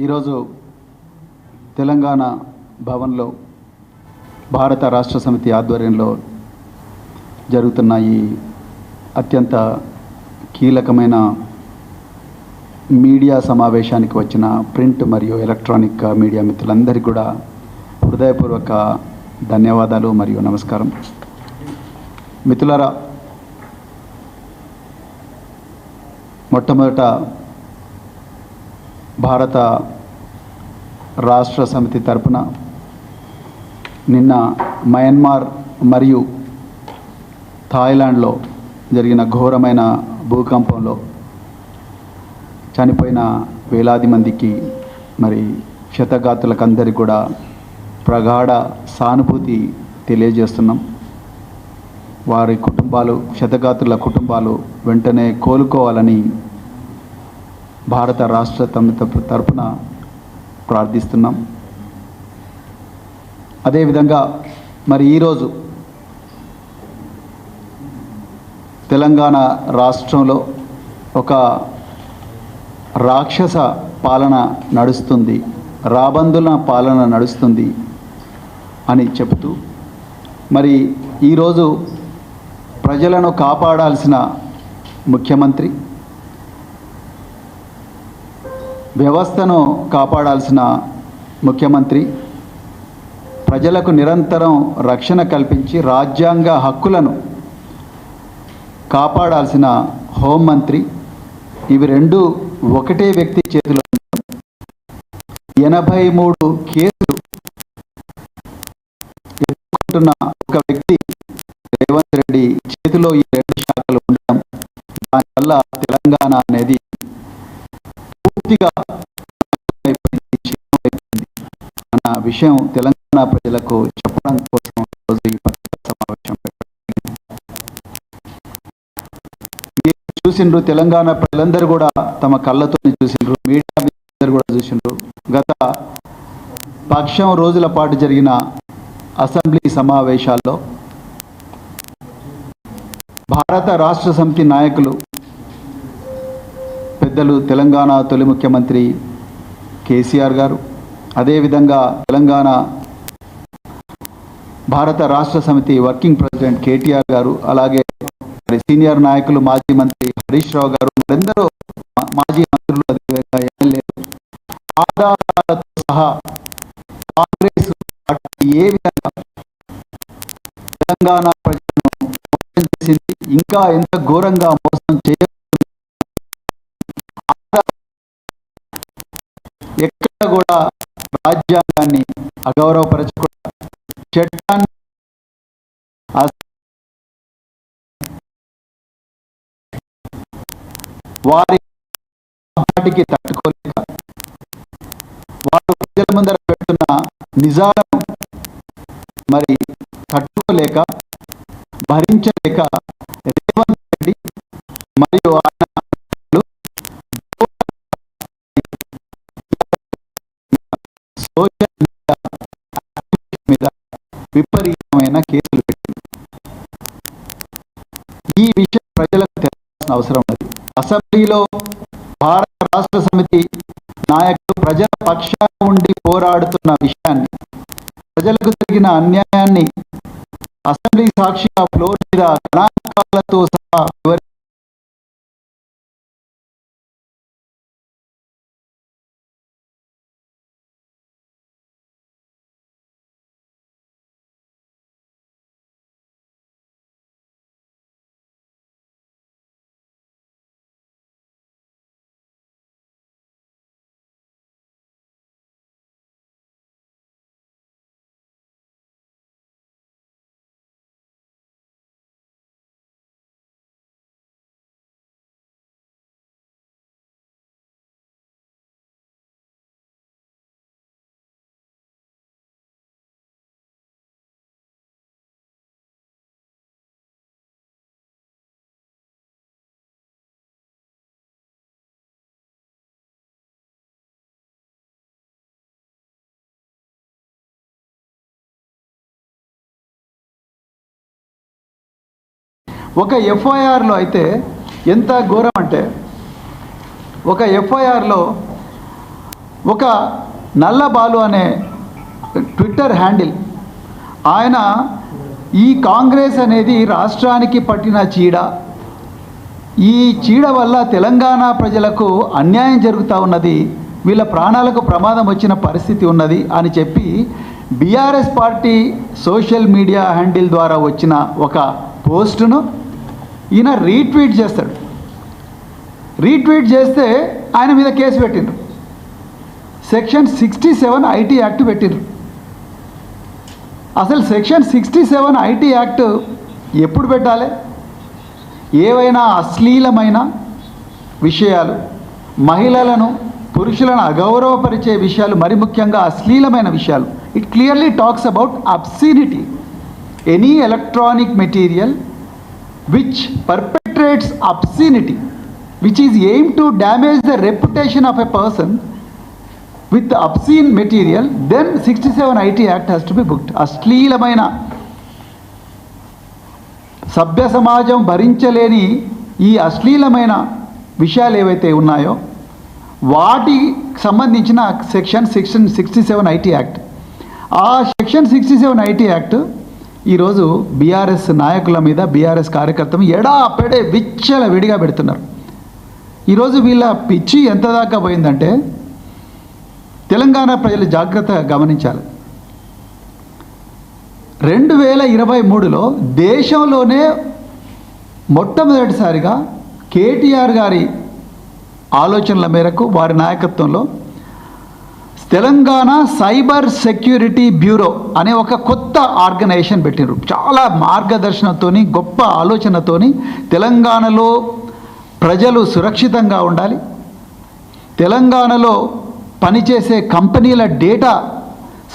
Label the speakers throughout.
Speaker 1: ఈరోజు తెలంగాణ భవన్లో భారత రాష్ట్ర సమితి ఆధ్వర్యంలో జరుగుతున్న ఈ అత్యంత కీలకమైన మీడియా సమావేశానికి వచ్చిన ప్రింట్ మరియు ఎలక్ట్రానిక్ మీడియా మిత్రులందరికీ కూడా హృదయపూర్వక ధన్యవాదాలు మరియు నమస్కారం. మిత్రులారా, మొట్టమొదట భారత రాష్ట్ర సమితి తరపున నిన్న మయన్మార్ మరియు థాయిలాండ్లో జరిగిన ఘోరమైన భూకంపంలో చనిపోయిన వేలాది మందికి మరి క్షతగాత్రులకందరికీ కూడా ప్రగాఢ సానుభూతి తెలియజేస్తున్నాం. వారి కుటుంబాలు, క్షతగాత్రుల కుటుంబాలు వెంటనే కోలుకోవాలని భారత రాష్ట్ర సమితి తరపున ప్రార్థిస్తున్నాం. అదేవిధంగా మరి ఈరోజు తెలంగాణ రాష్ట్రంలో ఒక రాక్షస పాలన నడుస్తుంది, రాబందుల పాలన నడుస్తుంది అని చెబుతూ మరి ఈరోజు ప్రజలను కాపాడాల్సిన ముఖ్యమంత్రి, వ్యవస్థను కాపాడాల్సిన ముఖ్యమంత్రి, ప్రజలకు నిరంతరం రక్షణ కల్పించి రాజ్యాంగ హక్కులను కాపాడాల్సిన హోంమంత్రి, ఇవి రెండు ఒకటే వ్యక్తి చేతిలో 83 కేసులు ఎదుర్కొంటున్న ఒక వ్యక్తి రేవంత్ రెడ్డి చేతిలో ఈ రెండు శాఖలు ఉండడం, దానివల్ల తెలంగాణ అనేది పూర్తిగా అన్న విషయం తెలంగాణ ప్రజలకు చెప్పడం కోసం రోజు ఈ పత్రికా సమావేశం మీరు చూసిండ్రు. తెలంగాణ ప్రజలందరూ కూడా తమ కళ్ళతో చూసిండ్రు, మీడియా అందరూ కూడా చూసిండ్రు. గత పక్షం రోజుల పాటు జరిగిన అసెంబ్లీ సమావేశాల్లో భారత రాష్ట్ర సమితి నాయకులు పెద్దలు తెలంగాణ తొలి ముఖ్యమంత్రి కేసీఆర్ గారు, అదేవిధంగా తెలంగాణ భారత రాష్ట్ర సమితి వర్కింగ్ ప్రెసిడెంట్ కేటీఆర్ గారు, అలాగే సీనియర్ నాయకులు మాజీ మంత్రి హరీష్ రావు గారు, మరెందరూ మాజీ మంత్రులు, అదేవిధంగా ఎమ్మెల్యేలు ఆధారాలతో సహా కాంగ్రెస్ పార్టీ ఏ విధంగా తెలంగాణ ప్రజలను మోసం చేసింది, ఇంకా ఎంత ఘోరంగా మోసం చేయ ఎక్కడ కూడా రాజ్యాంగాన్ని అగౌరవపరచకుండా చట్టాన్ని వారికి తట్టుకోలేక, వారు ప్రజల ముందర పెడుతున్న నిజాలను మరి తట్టుకోలేక, భరించలేక రేవంత్ రెడ్డి మరియు ఆయన సోషల్ మీడియా మీద విపరీతమైన కేసులు పెట్టింది. ఈ విషయం ప్రజలకు తెలియాల్సిన అవసరం ఉంది. అసెంబ్లీలో భారత రాష్ట్ర సమితి నాయకులు ప్రజల పక్షాన ఉండి పోరాడుతున్న విషయాన్ని, ప్రజలకు జరిగిన అన్యాయాన్ని అసెంబ్లీ సాక్షిగా ఫ్లోర్ మీద గణాంకాలతో సహా ఒక ఎఫ్ఐఆర్లో అయితే ఎంత ఘోరం అంటే, ఒక ఎఫ్ఐఆర్లో ఒక నల్లబాలు అనే ట్విట్టర్ హ్యాండిల్, ఆయన ఈ కాంగ్రెస్ అనేది రాష్ట్రానికి పట్టిన చీడ, ఈ చీడ వల్ల తెలంగాణ ప్రజలకు అన్యాయం జరుగుతూ ఉన్నది, వీళ్ళ ప్రాణాలకు ప్రమాదం వచ్చిన పరిస్థితి ఉన్నది అని చెప్పి BRS party social media handle ద్వారా వచ్చిన ఒక పోస్టును ఈయన రీట్వీట్ చేస్తాడు. రీట్వీట్ చేస్తే ఆయన మీద కేసు పెట్టిండ్రు. సెక్షన్ 67 ఐటీ యాక్ట్ పెట్టిండ్రు. అసలు సెక్షన్ 67 ఐటీ యాక్ట్ ఎప్పుడు పెట్టాలి? ఏవైనా అశ్లీలమైన విషయాలు, మహిళలను పురుషులను అగౌరవపరిచే విషయాలు, మరి ముఖ్యంగా అశ్లీలమైన విషయాలు, it clearly talks about obscenity. Any electronic material which perpetrates obscenity, which is aimed to damage the reputation of a person with the obscene material, then 67 IT Act has to be booked. అశ్లీలమైన, సభ్య సమాజం భరించలేని ఈ అశ్లీలమైన విషయాలు ఏవైతే ఉన్నాయో వాటికి సంబంధించిన section 67 IT act. ఆ సెక్షన్ 67 IT యాక్ట్ ఈరోజు బీఆర్ఎస్ నాయకుల మీద, బీఆర్ఎస్ కార్యకర్తలు ఎడాపెడే విచ్చల విడిగా పెడుతున్నారు. ఈరోజు వీళ్ళ పిచ్చి ఎంత దాకా పోయిందంటే, తెలంగాణ ప్రజలు జాగ్రత్తగా గమనించాలి. 2023లో దేశంలోనే మొట్టమొదటిసారిగా కేటీఆర్ గారి ఆలోచనల మేరకు, వారి నాయకత్వంలో తెలంగాణ సైబర్ సెక్యూరిటీ బ్యూరో అనే ఒక కొత్త ఆర్గనైజేషన్ పెట్టినారు. చాలా మార్గదర్శనంతో, గొప్ప ఆలోచనతో తెలంగాణలో ప్రజలు సురక్షితంగా ఉండాలి, తెలంగాణలో పనిచేసే కంపెనీల డేటా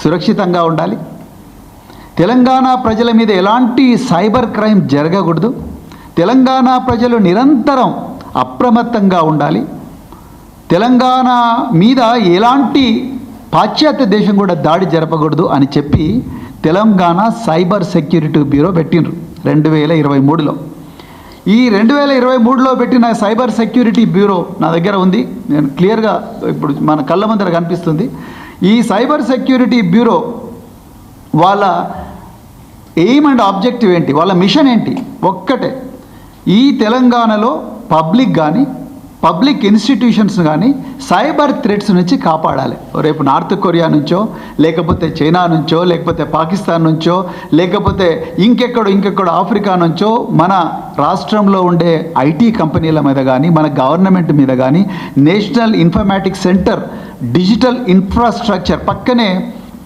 Speaker 1: సురక్షితంగా ఉండాలి, తెలంగాణ ప్రజల మీద ఎలాంటి సైబర్ క్రైమ్ జరగకూడదు, తెలంగాణ ప్రజలు నిరంతరం అప్రమత్తంగా ఉండాలి, తెలంగాణ మీద ఎలాంటి పాశ్చాత్య దేశం కూడా దాడి జరపకూడదు అని చెప్పి తెలంగాణ సైబర్ సెక్యూరిటీ బ్యూరో పెట్టినరు 2023లో. ఈ 2023లో పెట్టిన సైబర్ సెక్యూరిటీ బ్యూరో నా దగ్గర ఉంది, నేను క్లియర్గా ఇప్పుడు మన కళ్ళ ముందర కనిపిస్తుంది. ఈ సైబర్ సెక్యూరిటీ బ్యూరో వాళ్ళ ఎయిమ్ అండ్ ఆబ్జెక్టివ్ ఏంటి, వాళ్ళ మిషన్ ఏంటి? ఒక్కటే, ఈ తెలంగాణలో పబ్లిక్ కానీ, పబ్లిక్ ఇన్స్టిట్యూషన్స్ కానీ సైబర్ థ్రెట్స్ నుంచి కాపాడాలి. రేపు నార్త్ కొరియా నుంచో, లేకపోతే చైనా నుంచో, లేకపోతే పాకిస్తాన్ నుంచో, లేకపోతే ఇంకెక్కడో ఆఫ్రికా నుంచో మన రాష్ట్రంలో ఉండే ఐటీ కంపెనీల మీద కానీ, మన గవర్నమెంట్ మీద కానీ, national informatics centre digital infrastructure పక్కనే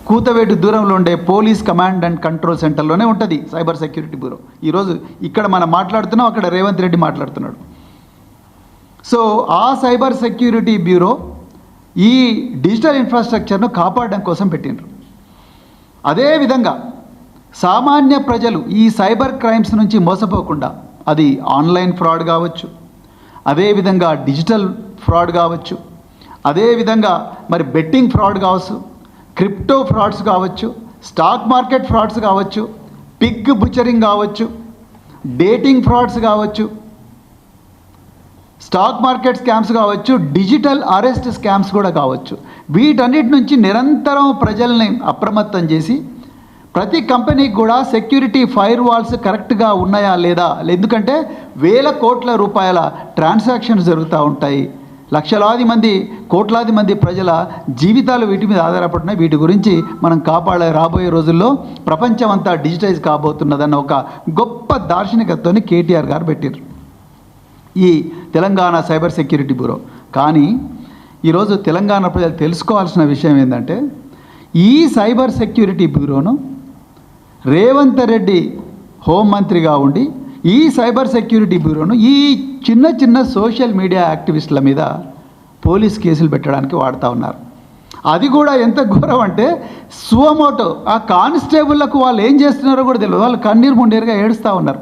Speaker 1: కూతవేటు దూరంలో ఉండే పోలీస్ కమాండ్ అండ్ కంట్రోల్ సెంటర్లోనే ఉంటుంది సైబర్ సెక్యూరిటీ బ్యూరో. ఈరోజు ఇక్కడ మనం మాట్లాడుతున్నాం, అక్కడ రేవంత్ రెడ్డి మాట్లాడుతున్నాడు. సో ఆ సైబర్ సెక్యూరిటీ బ్యూరో ఈ డిజిటల్ ఇన్ఫ్రాస్ట్రక్చర్ను కాపాడడం కోసం పెట్టినారు. అదేవిధంగా సామాన్య ప్రజలు ఈ సైబర్ క్రైమ్స్ నుంచి మోసపోకుండా, అది ఆన్లైన్ ఫ్రాడ్ కావచ్చు, అదేవిధంగా డిజిటల్ ఫ్రాడ్ కావచ్చు, అదేవిధంగా మరి బెట్టింగ్ ఫ్రాడ్ కావచ్చు, క్రిప్టో ఫ్రాడ్స్ కావచ్చు, స్టాక్ మార్కెట్ ఫ్రాడ్స్ కావచ్చు, పిగ్ బుచరింగ్ కావచ్చు, డేటింగ్ ఫ్రాడ్స్ కావచ్చు, స్టాక్ మార్కెట్ స్కామ్స్ కావచ్చు, డిజిటల్ అరెస్ట్ స్కామ్స్ కూడా కావచ్చు. వీటన్నిటి నుంచి నిరంతరం ప్రజల్ని అప్రమత్తం చేసి ప్రతి కంపెనీకి కూడా సెక్యూరిటీ ఫైర్ వాల్స్ కరెక్ట్గా ఉన్నాయా లేదా, ఎందుకంటే వేల కోట్ల రూపాయల ట్రాన్సాక్షన్స్ జరుగుతూ ఉంటాయి, లక్షలాది మంది, కోట్లాది మంది ప్రజల జీవితాలు వీటి మీద ఆధారపడుతున్నాయి. వీటి గురించి మనం కాపాడే రాబోయే రోజుల్లో ప్రపంచం అంతా డిజిటైజ్ కాబోతున్నదన్న ఒక గొప్ప దార్శనికతని కేటీఆర్ గారు పెట్టారు ఈ తెలంగాణ సైబర్ సెక్యూరిటీ బ్యూరో. కానీ ఈరోజు తెలంగాణ ప్రజలు తెలుసుకోవాల్సిన విషయం ఏంటంటే, ఈ సైబర్ సెక్యూరిటీ బ్యూరోను రేవంత్ రెడ్డి హోంమంత్రిగా ఉండి ఈ సైబర్ సెక్యూరిటీ బ్యూరోను ఈ చిన్న సోషల్ మీడియా యాక్టివిస్టుల మీద పోలీస్ కేసులు పెట్టడానికి వాడుతూ ఉన్నారు. అది కూడా ఎంత ఘోరం అంటే, సువమోటో ఆ కానిస్టేబుళ్లకు వాళ్ళు ఏం చేస్తున్నారో కూడా తెలియదు, వాళ్ళు కన్నీరు ముండేరుగా ఏడుస్తూ ఉన్నారు.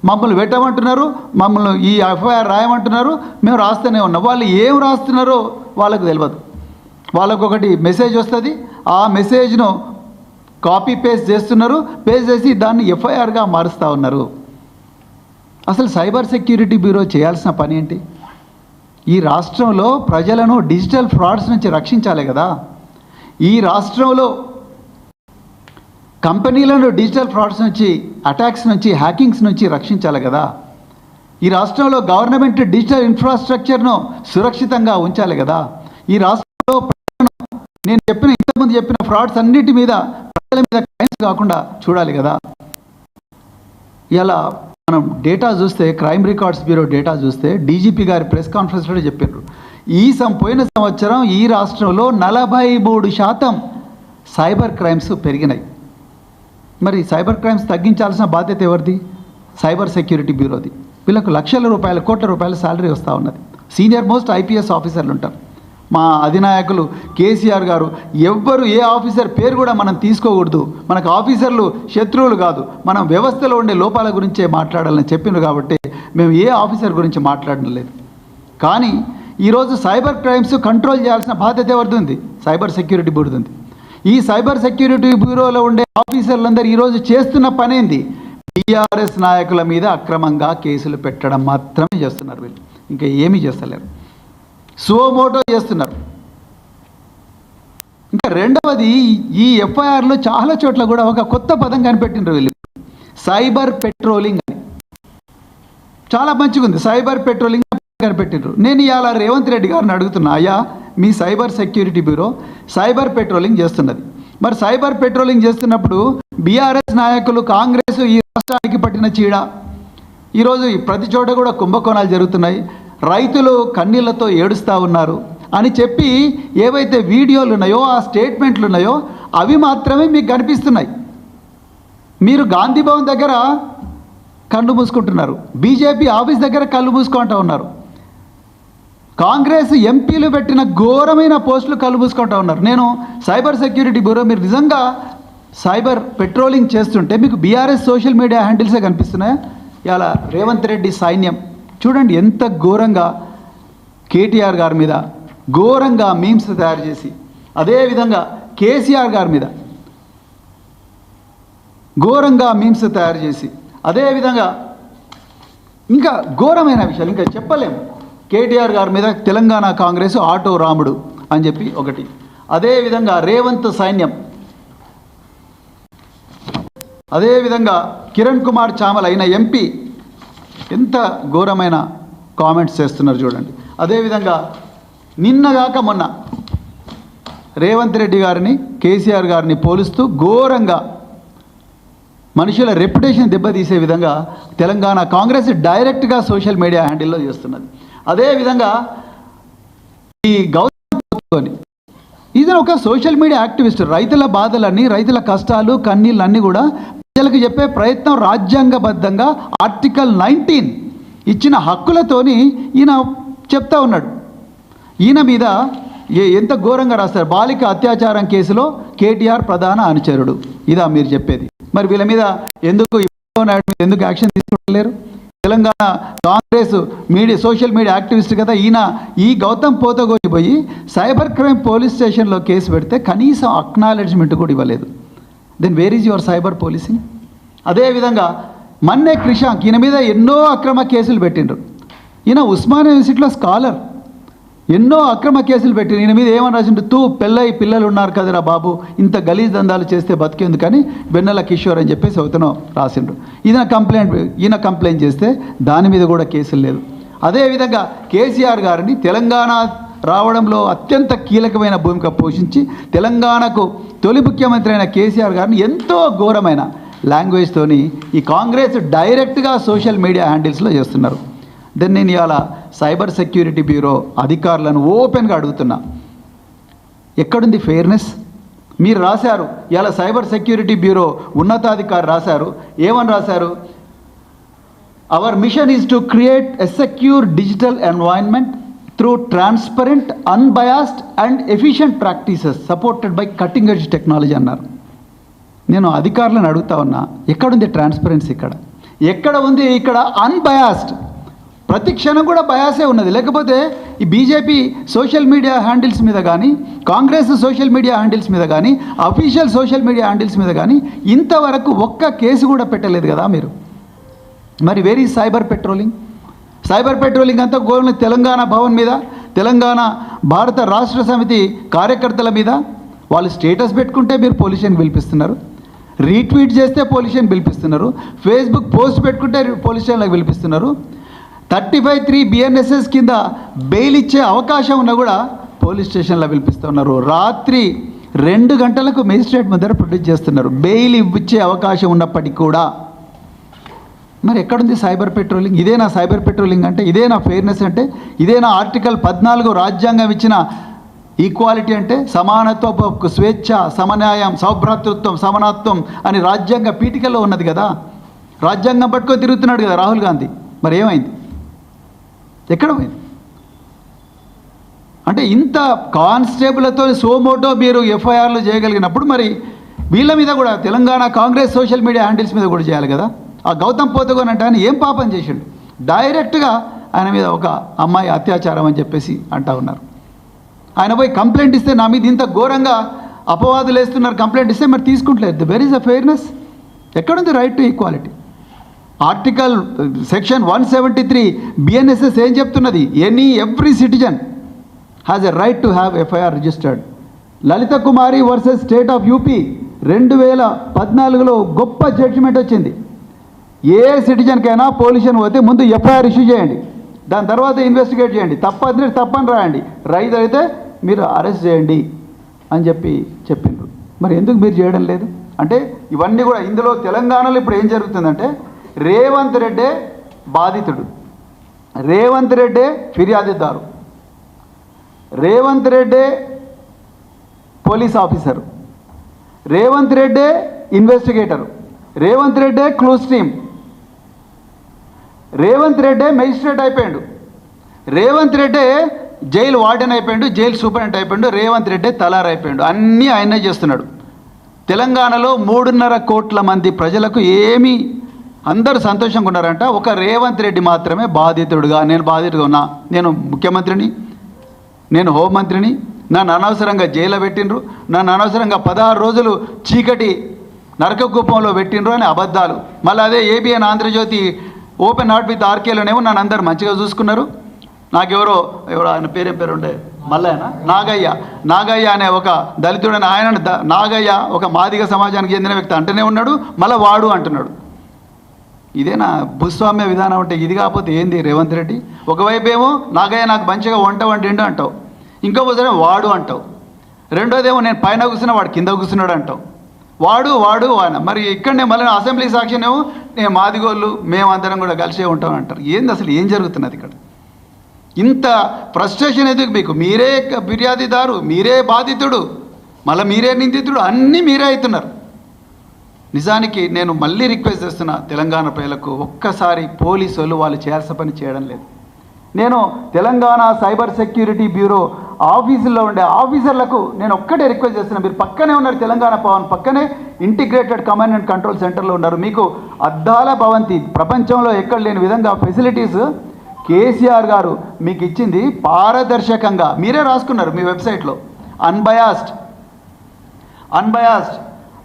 Speaker 1: మమ్మల్ని పెట్టమంటున్నారు, మమ్మల్ని ఈ ఎఫ్ఐఆర్ రాయమంటున్నారు, మేము రాస్తూనే ఉన్నాం. వాళ్ళు ఏం రాస్తున్నారో వాళ్ళకు తెలియదు. వాళ్ళకు ఒకటి మెసేజ్ వస్తుంది, ఆ మెసేజ్ను కాపీ పేస్ట్ చేస్తున్నారు, పేస్ట్ చేసి దాన్ని ఎఫ్ఐఆర్గా మారుస్తూ ఉన్నారు. అసలు సైబర్ సెక్యూరిటీ బ్యూరో చేయాల్సిన పని ఏంటి? ఈ రాష్ట్రంలో ప్రజలను డిజిటల్ ఫ్రాడ్స్ నుంచి రక్షించాలి కదా. ఈ రాష్ట్రంలో కంపెనీలను డిజిటల్ ఫ్రాడ్స్ నుంచి, అటాక్స్ నుంచి, హ్యాకింగ్స్ నుంచి రక్షించాలి కదా. ఈ రాష్ట్రంలో గవర్నమెంట్ డిజిటల్ ఇన్ఫ్రాస్ట్రక్చర్ను సురక్షితంగా ఉంచాలి కదా. ఈ రాష్ట్రంలో నేను ఇంతకుముందు చెప్పిన ఫ్రాడ్స్ అన్నిటి మీద ప్రజల మీద క్రైమ్స్ కాకుండా చూడాలి కదా. ఇలా మనం డేటా చూస్తే, క్రైమ్ రికార్డ్స్ బ్యూరో డేటా చూస్తే డీజీపీ గారి ప్రెస్ కాన్ఫరెన్స్లో చెప్పారు, పోయిన సంవత్సరం ఈ రాష్ట్రంలో 43% సైబర్ క్రైమ్స్ పెరిగినాయి. మరి సైబర్ క్రైమ్స్ తగ్గించాల్సిన బాధ్యత ఎవరిది? సైబర్ సెక్యూరిటీ బ్యూరోది. వీళ్ళకు లక్షల రూపాయలు, కోట్ల రూపాయల శాలరీ వస్తూ ఉన్నది. సీనియర్ మోస్ట్ ఐపీఎస్ ఆఫీసర్లు ఉంటారు. మా అధినాయకులు కేసీఆర్ గారు ఎవ్వరు, ఏ ఆఫీసర్ పేరు కూడా మనం తీసుకోకూడదు, మనకు ఆఫీసర్లు శత్రువులు కాదు, మనం వ్యవస్థలో ఉండే లోపాల గురించే మాట్లాడాలని చెప్పినారు. కాబట్టి మేము ఏ ఆఫీసర్ గురించి మాట్లాడడం లేదు. కానీ ఈరోజు సైబర్ క్రైమ్స్ కంట్రోల్ చేయాల్సిన బాధ్యత ఎవరిది ఉంది? సైబర్ సెక్యూరిటీ బ్యూరోది ఉంది. ఈ సైబర్ సెక్యూరిటీ బ్యూరోలో ఉండే ఆఫీసర్లందరూ ఈరోజు చేస్తున్న పనేంది? టీఆర్ఎస్ నాయకుల మీద అక్రమంగా కేసులు పెట్టడం మాత్రమే చేస్తున్నారు. వీళ్ళు ఇంకా ఏమీ చేస్తలేరు, సుమోటో చేస్తున్నారు. ఇంకా రెండవది, ఈ ఎఫ్ఐఆర్లో చాలా చోట్ల కూడా ఒక కొత్త పదం కనిపెట్టినారు వీళ్ళు, సైబర్ పెట్రోలింగ్ అని. చాలా మంచిగా ఉంది, సైబర్ పెట్రోలింగ్ కనిపెట్టినారు. నేను ఇవాళ రేవంత్ రెడ్డి గారిని అడుగుతున్నా, అయ్యా మీ cyber security bureau cyber patrolling చేస్తున్నది, మరి సైబర్ పెట్రోలింగ్ చేస్తున్నప్పుడు బీఆర్ఎస్ నాయకులు, కాంగ్రెస్ ఈ రాష్ట్రానికి పట్టిన చీడ, ఈరోజు ప్రతి చోట కూడా కుంభకోణాలు జరుగుతున్నాయి, రైతులు కన్నీళ్లతో ఏడుస్తూ ఉన్నారు అని చెప్పి ఏవైతే వీడియోలు ఉన్నాయో, ఆ స్టేట్మెంట్లు ఉన్నాయో అవి మాత్రమే మీకు కనిపిస్తున్నాయి. మీరు గాంధీ భవన్ దగ్గర కళ్ళు మూసుకుంటున్నారు, బీజేపీ ఆఫీస్ దగ్గర కళ్ళు మూసుకుంటూ ఉన్నారు, కాంగ్రెస్ ఎంపీలు పెట్టిన ఘోరమైన పోస్టులు కళ్ళు మూసుకుంటూ ఉన్నారు. నేను సైబర్ సెక్యూరిటీ బ్యూరో, మీరు నిజంగా సైబర్ పెట్రోలింగ్ చేస్తుంటే మీకు బీఆర్ఎస్ సోషల్ మీడియా హ్యాండిల్సే కనిపిస్తున్నాయా? ఇలా రేవంత్ రెడ్డి సైన్యం చూడండి ఎంత ఘోరంగా కేటీఆర్ గారి మీద ఘోరంగా మీమ్స్ తయారు చేసి, అదేవిధంగా కేసీఆర్ గారి మీద ఘోరంగా మీమ్స్ తయారు చేసి, అదేవిధంగా ఇంకా ఘోరమైన విషయాలు ఇంకా చెప్పలేము. కేటీఆర్ గారి మీద తెలంగాణ కాంగ్రెస్ ఆటో రాముడు అని చెప్పి ఒకటి, అదేవిధంగా రేవంత్ సైన్యం, అదేవిధంగా కిరణ్ కుమార్ చామల్ అయిన ఎంపీ ఎంత ఘోరమైన కామెంట్స్ చేస్తున్నారు చూడండి. అదేవిధంగా నిన్నగాక మొన్న రేవంత్ రెడ్డి గారిని, కేసీఆర్ గారిని పోలుస్తూ ఘోరంగా మనుషుల రెప్యుటేషన్ దెబ్బతీసే విధంగా తెలంగాణ కాంగ్రెస్ డైరెక్ట్గా సోషల్ మీడియా హ్యాండిల్లో చేస్తున్నది. అదేవిధంగా ఈ గౌతమ్ ఇది ఒక సోషల్ మీడియా యాక్టివిస్ట్, రైతుల బాధలన్నీ, రైతుల కష్టాలు, కన్నీళ్ళన్నీ కూడా ప్రజలకు చెప్పే ప్రయత్నం రాజ్యాంగబద్ధంగా ఆర్టికల్ 19 ఇచ్చిన హక్కులతోని ఈయన చెప్తా ఉన్నాడు. ఈయన మీద ఎంత ఘోరంగా రాస్తారు, బాలిక అత్యాచారం కేసులో కేటీఆర్ ప్రధాన అనుచరుడు, ఇదా మీరు చెప్పేది? మరి వీళ్ళ మీద ఎందుకు యాక్షన్ తీసుకోలేరు? Telangana Congress media social media activist కదా ఈయన, ఈ గౌతమ్ పోతగోని పోయి సైబర్ క్రైమ్ పోలీస్ స్టేషన్లో కేసు పెడితే కనీసం అక్నాలెడ్జ్మెంట్ కూడా ఇవ్వలేదు. Then where is your cyber policing? అదేవిధంగా మన్నే క్రిషాంక్, ఈయన మీద ఎన్నో అక్రమ కేసులు పెట్టిండ్రు. ఈయన ఉస్మానియా యూనివర్సిటీలో స్కాలర్, ఎన్నో అక్రమ కేసులు పెట్టిండ్రు. ఈయన మీద ఏమని రాసిండు? పిల్లలు ఉన్నారు కదరా బాబు, ఇంత గలీజ్ దందాలు చేస్తే బతికేందుకని వెన్నెల కిషోర్ అని చెప్పేసి అవుతానో రాసిండు. ఈయన కంప్లైంట్ చేస్తే దాని మీద కూడా కేసులు లేదు. అదేవిధంగా కేసీఆర్ గారిని తెలంగాణ రావడంలో అత్యంత కీలకమైన భూమిక పోషించి తెలంగాణకు తొలి ముఖ్యమంత్రి అయిన కేసీఆర్ గారిని ఎంతో ఘోరమైన లాంగ్వేజ్తోని ఈ కాంగ్రెస్ డైరెక్ట్గా సోషల్ మీడియా హ్యాండిల్స్లో చేస్తున్నారు. దెన్ నేను ఇవాళ సైబర్ సెక్యూరిటీ బ్యూరో అధికారులను ఓపెన్గా అడుగుతున్నా, ఎక్కడుంది ఫెయిర్నెస్? మీరు రాశారు ఇవాళ సైబర్ సెక్యూరిటీ బ్యూరో ఉన్నతాధికారి రాశారు, ఏమని రాశారు? Hour machine is to create a secure digital environment through transparent, unbiased and efficient practices supported by cutting edge technology అన్నారు. నేను అధికారులను అడుగుతా ఉన్నా, ఎక్కడుంది ట్రాన్స్పరెన్సీ? ఎక్కడ ఉంది ఇక్కడ అన్బయాస్డ్? ప్రతి క్షణం కూడా బయాసే ఉన్నది. లేకపోతే ఈ బీజేపీ సోషల్ మీడియా హ్యాండిల్స్ మీద కానీ, కాంగ్రెస్ సోషల్ మీడియా హ్యాండిల్స్ మీద కానీ, అఫీషియల్ సోషల్ మీడియా హ్యాండిల్స్ మీద కానీ ఇంతవరకు ఒక్క కేసు కూడా పెట్టలేదు కదా మీరు. మరి where is cyber patrolling? Cyber patrolling అంతా గోల్ని తెలంగాణ భవన్ మీద, తెలంగాణ భారత రాష్ట్ర సమితి కార్యకర్తల మీద. వాళ్ళు స్టేటస్ పెట్టుకుంటే మీరు పోలీసుని పిలిపిస్తున్నారు, రీట్వీట్ చేస్తే పోలీసుని పిలిపిస్తున్నారు, ఫేస్బుక్ పోస్ట్ పెట్టుకుంటే పోలీస్ స్టేషన్లకు పిలిపిస్తున్నారు. 35(3) BNSS కింద బెయిల్ ఇచ్చే అవకాశం ఉన్నా కూడా పోలీస్ స్టేషన్లో పిలిపిస్తున్నారు. రాత్రి 2 గంటలకు మేజిస్ట్రేట్ ముందర ప్రొడ్యూస్ చేస్తున్నారు, బెయిల్ ఇచ్చే అవకాశం ఉన్నప్పటికీ కూడా. మరి ఎక్కడుంది సైబర్ పెట్రోలింగ్? ఇదేనా సైబర్ పెట్రోలింగ్ అంటే? ఇదేనా ఫెయిర్నెస్ అంటే? ఇదేనా ఆర్టికల్ 14 రాజ్యాంగం ఇచ్చిన ఈక్వాలిటీ అంటే? సమానత్వ, స్వేచ్ఛ, సమన్యాయం, సౌభ్రాతృత్వం, సమానత్వం అని రాజ్యాంగ పీఠికలో ఉన్నది కదా. రాజ్యాంగం పట్టుకొని తిరుగుతున్నాడు కదా రాహుల్ గాంధీ. మరి ఏమైంది? ఎక్కడ పోయింది? అంటే ఇంత కానిస్టేబుల్తో సోమోటో మీరు ఎఫ్ఐఆర్లు చేయగలిగినప్పుడు మరి వీళ్ళ మీద కూడా Telangana Congress social media handles మీద కూడా చేయాలి కదా. ఆ గౌతమ్ పోతగోన్ అంటే ఆయన ఏం పాపం చేసిండు? డైరెక్ట్గా ఆయన మీద ఒక అమ్మాయి అత్యాచారం అని చెప్పేసి అంటా ఉన్నారు. ఆయన పోయి కంప్లైంట్ ఇస్తే నా మీద ఇంత ఘోరంగా అపవాదులు వేస్తున్నారు, కంప్లైంట్ ఇస్తే మరి తీసుకుంటలేదు. Where is a fairness? ఎక్కడుంది right to equality? Article section 173 BNSS ఏం చెప్తున్నది? Every citizen has a right to have FIR registered. Lalitha Kumari versus state of UP 2014లో గొప్ప జడ్జిమెంట్ వచ్చింది. ఏ సిటిజన్కైనా పోలీసుని పోతే ముందు ఎఫ్ఐఆర్ ఇష్యూ చేయండి, దాని తర్వాత ఇన్వెస్టిగేట్ చేయండి, తప్పని రాయండి, రైట్ అయితే మీరు అరెస్ట్ చేయండి అని చెప్పిండ్రు. మరి ఎందుకు మీరు చేయడం లేదు? అంటే ఇవన్నీ కూడా ఇందులో తెలంగాణలో ఇప్పుడు ఏం జరుగుతుందంటే రేవంత్ రెడ్డే బాధితుడు, రేవంత్ రెడ్డే ఫిర్యాదుదారు, రేవంత్ రెడ్డే పోలీస్ ఆఫీసరు, రేవంత్ రెడ్డే ఇన్వెస్టిగేటరు, రేవంత్ రెడ్డే క్లోజ్ టీమ్, రేవంత్ రెడ్డే మెజిస్ట్రేట్ అయిపోయాడు, రేవంత్ రెడ్డే జైలు వార్డెన్ అయిపోయాడు, జైలు సూపరింటెండెంట్ అయిపోయాడు, రేవంత్ రెడ్డే తలార్ అయిపోయాడు. అన్నీ ఆయనే చేస్తున్నాడు. తెలంగాణలో 3.5 కోట్ల మంది ప్రజలకు ఏమీ అందరూ సంతోషంగా ఉన్నారంట. ఒక రేవంత్ రెడ్డి మాత్రమే బాధితుడుగా, నేను బాధితుడుగా ఉన్నా, నేను ముఖ్యమంత్రిని, నేను హోంమంత్రిని, నన్ను అనవసరంగా జైల్లో పెట్టిండ్రు, నన్ను అనవసరంగా 16 రోజులు చీకటి నరకకూపంలో పెట్టిండ్రు అని అబద్ధాలు. మళ్ళీ అదే ABN Andhrajyothi open heart with ఆర్కేలోనేమో నన్ను అందరు మంచిగా చూసుకున్నారు. నాకెవరో ఆయన పేరు ఉండే మల్లయ్యనా నాగయ్య అనే ఒక దళితుడని ఆయన నాగయ్య ఒక మాదిగ సమాజానికి చెందిన వ్యక్తి అంటూనే ఉన్నాడు, మళ్ళీ వాడు అంటున్నాడు. ఇదేనా భూస్వామ్య విధానం అంటే? ఇది కాకపోతే ఏంది రేవంత్ రెడ్డి? ఒకవైపు ఏమో నాగయ్య నాకు మంచిగా వంట వండిండు అంటావు, ఇంకోసారి వాడు అంటావు, రెండోదేమో నేను పైన కూర్చున్నా వాడు కింద కూర్చున్నాడు అంటావు. వాడు ఆయన మరి ఇక్కడనే మళ్ళీ అసెంబ్లీ సాక్షినేమో నేను మాదిగోళ్ళు మేమందరం కూడా కలిసే ఉంటాం అంటారు. ఏంది అసలు ఏం జరుగుతున్నది ఇక్కడ? ఇంత ఫ్రస్ట్రేషన్ ఎందుకు మీకు? మీరే ఫిర్యాదుదారు, మీరే బాధితుడు, మళ్ళీ మీరే నిందితుడు, అన్నీ మీరే అవుతున్నారు. నిజానికి నేను మళ్ళీ రిక్వెస్ట్ చేస్తున్నా తెలంగాణ ప్రజలకు, ఒక్కసారి పోలీసు వాళ్ళు చేయాల్సిన పని చేయడం లేదు. నేను తెలంగాణ సైబర్ సెక్యూరిటీ బ్యూరో ఆఫీసుల్లో ఉండే ఆఫీసర్లకు నేను ఒక్కటే రిక్వెస్ట్ చేస్తున్నా, మీరు పక్కనే ఉన్నారు, తెలంగాణ భవన్ పక్కనే ఇంటిగ్రేటెడ్ కమాండ్ అండ్ కంట్రోల్ సెంటర్లో ఉన్నారు. మీకు అద్దాల భవంతి, ప్రపంచంలో ఎక్కడ లేని విధంగా ఫెసిలిటీస్ కేసీఆర్ గారు మీకు ఇచ్చింది. పారదర్శకంగా మీరే రాసుకున్నారు మీ వెబ్సైట్లో, అన్బయాస్డ్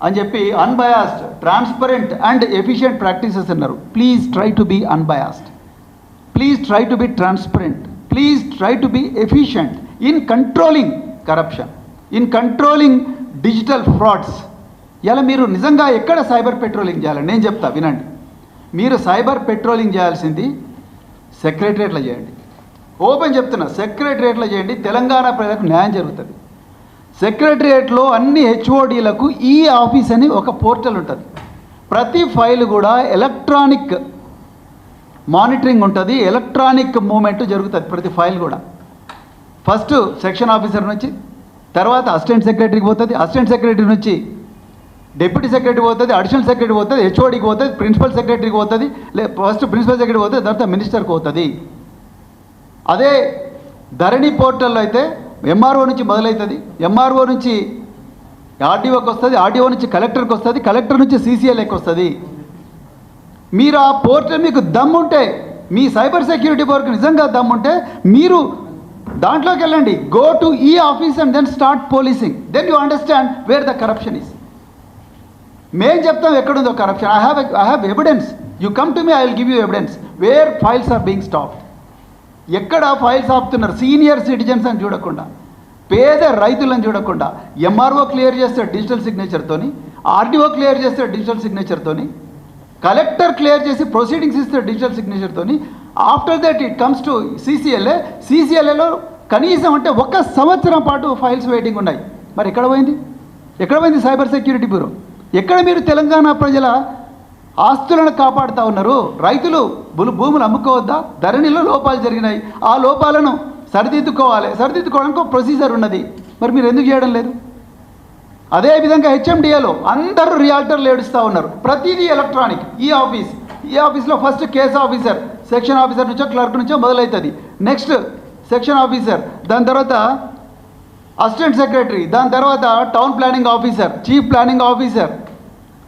Speaker 1: అని చెప్పి, unbiased, transparent and efficient practices అన్నారు. Please try to be unbiased, please try to be transparent, please try to be efficient in controlling corruption, in controlling digital frauds. ఇలా మీరు నిజంగా ఎక్కడ సైబర్ పెట్రోలింగ్ చేయాలి? నేను చెప్తా వినండి. మీరు సైబర్ పెట్రోలింగ్ చేయాల్సింది సెక్రటరియట్లో చేయండి. ఓపెన్ చెప్తున్నా, సెక్రటరియట్లో చేయండి. తెలంగాణ ప్రజలకు న్యాయం జరుగుతుంది. సెక్రటరియట్లో అన్ని HODలకు ఈ ఆఫీస్ అని ఒక పోర్టల్ ఉంటుంది. ప్రతి ఫైల్ కూడా ఎలక్ట్రానిక్ మానిటరింగ్ ఉంటుంది, ఎలక్ట్రానిక్ మూమెంట్ జరుగుతుంది. ప్రతి ఫైల్ కూడా ఫస్ట్ సెక్షన్ ఆఫీసర్ నుంచి, తర్వాత అసిస్టెంట్ సెక్రటరీకి పోతుంది, అసిస్టెంట్ సెక్రటరీ నుంచి డిప్యూటీ సెక్రటరీ పోతుంది, అడిషనల్ సెక్రటరీ పోతుంది, HODకి పోతుంది, ప్రిన్సిపల్ సెక్రటరీకి పోతుంది, ఫస్ట్ ప్రిన్సిపల్ సెక్రటరీ పోతుంది, తర్వాత మినిస్టర్కి పోతుంది. అదే ధరణి పోర్టల్లో అయితే MRO నుంచి మొదలవుతుంది, MRO నుంచి RDOకి వస్తుంది, RDO నుంచి కలెక్టర్కి వస్తుంది, కలెక్టర్ నుంచి CCLకి వస్తుంది. మీరు ఆ పోర్టల్ మీకు దమ్ముంటే, మీ సైబర్ సెక్యూరిటీ వర్క్ నిజంగా దమ్ముంటే మీరు దాంట్లోకి వెళ్ళండి. గో టు ఈ office and then start policing, then you understand where the corruption is. మేం చెప్తాం ఎక్కడుందో corruption. I have evidence. You come to me, I will give you evidence where files are being stopped. ఎక్కడ files ఆపుతున్నారు? Senior citizens అని చూడకుండా, పేద రైతులను చూడకుండా, ఎంఆర్ఓ క్లియర్ చేస్తాడు డిజిటల్ సిగ్నేచర్తోని, ఆర్డీఓ క్లియర్ చేస్తాడు డిజిటల్ సిగ్నేచర్తోని, కలెక్టర్ క్లియర్ చేసి ప్రొసీడింగ్స్ ఇస్తాడు డిజిటల్ సిగ్నేచర్తోని. After that it comes to సీసీఎల్ఏలో కనీసం అంటే 1 సంవత్సరం పాటు ఫైల్స్ వెయిటింగ్ ఉన్నాయి. మరి ఎక్కడ పోయింది సైబర్ సెక్యూరిటీ బ్యూరో? ఎక్కడ మీరు తెలంగాణ ప్రజల ఆస్తులను కాపాడుతూ ఉన్నారు? రైతులు భూములు అమ్ముకోవద్దా? ధరణిలో లోపాలు జరిగినాయి, ఆ లోపాలను సరిదిద్దుకోవడానికి ఒక ప్రొసీజర్ ఉన్నది. మరి మీరు ఎందుకు చేయడం లేదు? అదేవిధంగా హెచ్ఎండిఏలో అందరూ రియాల్టర్లు ఏడుస్తూ ఉన్నారు. ప్రతిదీ ఎలక్ట్రానిక్. ఈ ఆఫీస్లో first case officer, section officer నుంచో క్లర్క్ నుంచో మొదలవుతుంది. నెక్స్ట్ సెక్షన్ ఆఫీసర్, దాని తర్వాత అసిస్టెంట్ సెక్రటరీ, దాని తర్వాత town planning officer, chief planning officer,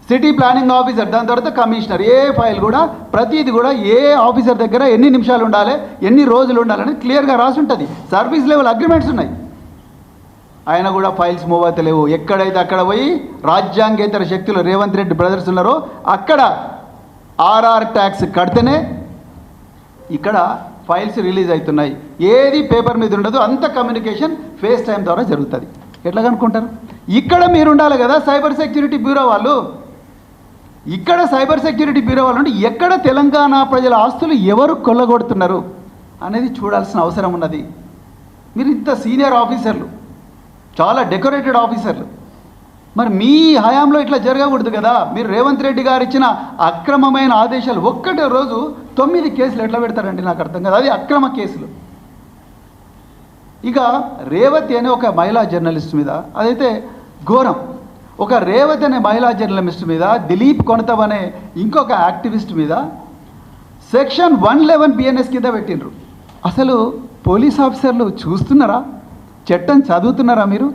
Speaker 1: city planning officer, దాని తర్వాత కమిషనర్. ఏ ఫైల్ కూడా ప్రతిదీ కూడా ఏ ఆఫీసర్ దగ్గర ఎన్ని నిమిషాలు ఉండాలి, ఎన్ని రోజులు ఉండాలని క్లియర్గా రాసి ఉంటుంది. సర్వీస్ లెవెల్ అగ్రిమెంట్స్ ఉన్నాయి. ఆయన కూడా ఫైల్స్ మూవ్ అవుతలేవు. ఎక్కడైతే అక్కడ పోయి రాజ్యాంగేతర శక్తులు రేవంత్ రెడ్డి బ్రదర్స్ ఉన్నారో అక్కడ ఆర్ఆర్ ట్యాక్స్ కడితేనే ఇక్కడ ఫైల్స్ రిలీజ్ అవుతున్నాయి. ఏది పేపర్ మీద ఉండదు, అంత కమ్యూనికేషన్ ఫేస్ టైం ద్వారా జరుగుతుంది. ఎట్లా కనుక్కుంటారు? ఇక్కడ మీరు ఉండాలి కదా సైబర్ సెక్యూరిటీ బ్యూరో వాళ్ళు. ఇక్కడ సైబర్ సెక్యూరిటీ బ్యూరో వాళ్ళు ఉండి ఎక్కడ తెలంగాణ ప్రజల ఆస్తులు ఎవరు కొల్లగొడుతున్నారు అనేది చూడాల్సిన అవసరం ఉన్నది. మీరు ఇంత సీనియర్ ఆఫీసర్లు, చాలా డెకరేటెడ్ ఆఫీసర్లు, మరి మీ హయాంలో ఇట్లా జరగకూడదు కదా. మీరు రేవంత్ రెడ్డి గారు ఇచ్చిన అక్రమమైన ఆదేశాలు ఒక్కటే రోజు 9 కేసులు ఎట్లా పెడతారండి? నాకు అర్థం కాదు. అది అక్రమ కేసులు. ఇక రేవతి అనే ఒక మహిళా జర్నలిస్ట్ మీద, అదైతే ఘోరం. ఒక రేవతి అనే మహిళా జర్నలిస్ట్ మీద, దిలీప్ కొనతవ్ అనే ఇంకొక యాక్టివిస్ట్ మీద సెక్షన్ 111 బిఎన్ఎస్ కింద పెట్టినరు. అసలు పోలీస్ ఆఫీసర్లు చూస్తున్నారా? చట్టం చదువుతున్నారా మీరు?